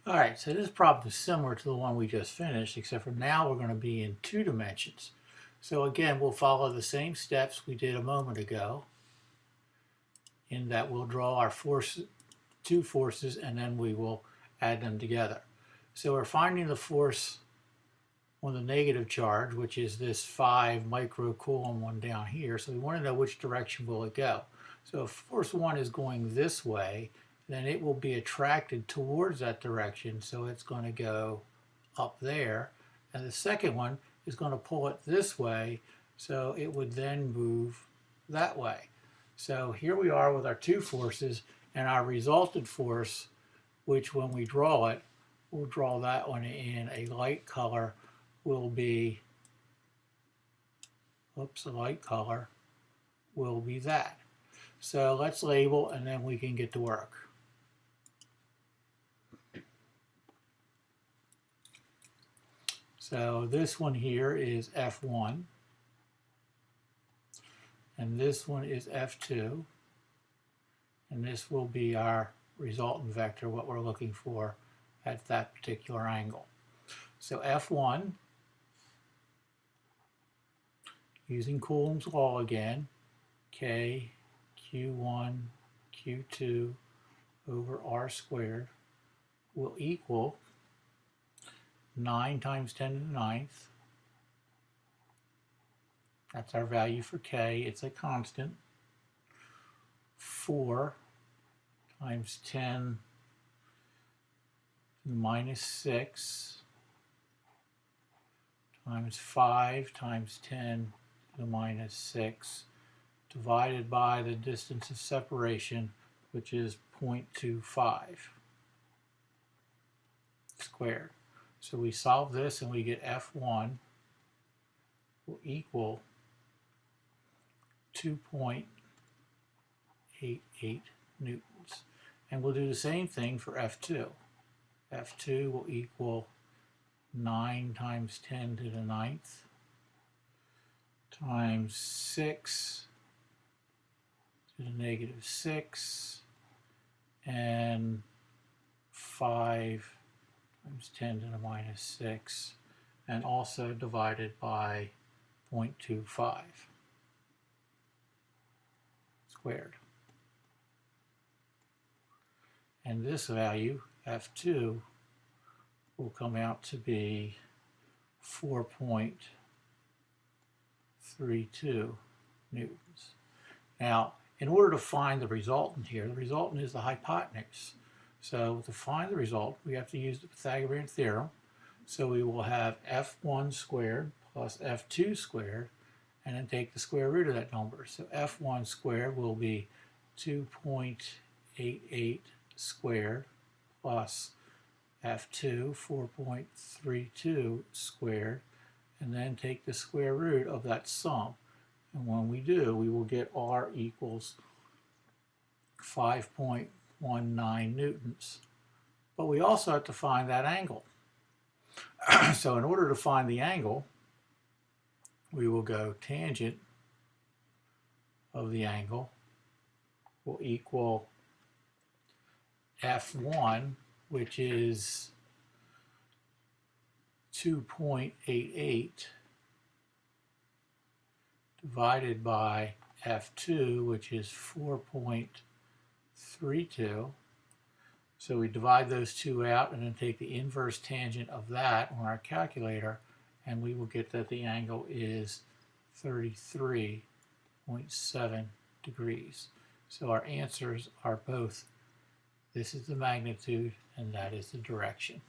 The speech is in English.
All right, so this problem is similar to the one we just finished, except for now we're going to be in 2 dimensions. So again, we'll follow the same steps we did a moment ago, in that we'll draw our two forces and then we will add them together. So we're finding the force on the negative charge, which is this 5 microcoulomb one down here. So we want to know which direction will it go. So if force 1 is going this way, then it will be attracted towards that direction. So it's going to go up there. And the second one is going to pull it this way. So it would then move that way. So here we are with our two forces and our resultant force, which when we draw it, we'll draw that one in a light color, will be, a light color will be that. So let's label and then we can get to work. So this one here is F1, and this one is F2, and this will be our resultant vector, what we're looking for at that particular angle. So F1, using Coulomb's law again, K Q1 Q2 over R squared will equal 9 times 10 to the 9th. That's our value for K. It's a constant. 4 times 10 to the minus 6 times 5 times 10 to the minus 6 divided by the distance of separation, which is 0.25 squared. So we solve this and we get F1 will equal 2.88 newtons. And we'll do the same thing for F2. F2 will equal 9 times 10 to the 9th times 6 to the negative 6 and 5 times 10 to the minus 6, and also divided by 0.25 squared. And this value, F2, will come out to be 4.32 newtons. Now, in order to find the resultant here, the resultant is the hypotenuse. So to find the result, we have to use the Pythagorean theorem. So we will have F1 squared plus F2 squared, and then take the square root of that number. So F1 squared will be 2.88 squared plus F2, 4.32 squared, and then take the square root of that sum. And when we do, we will get R equals 5.19 newtons. But we also have to find that angle. So in order to find the angle, we will go tangent of the angle will equal F1, which is 2.88 divided by F2, which is 4.32. So we divide those two out and then take the inverse tangent of that on our calculator, and we will get that the angle is 33.7 degrees. So our answers are both, this is the magnitude and that is the direction.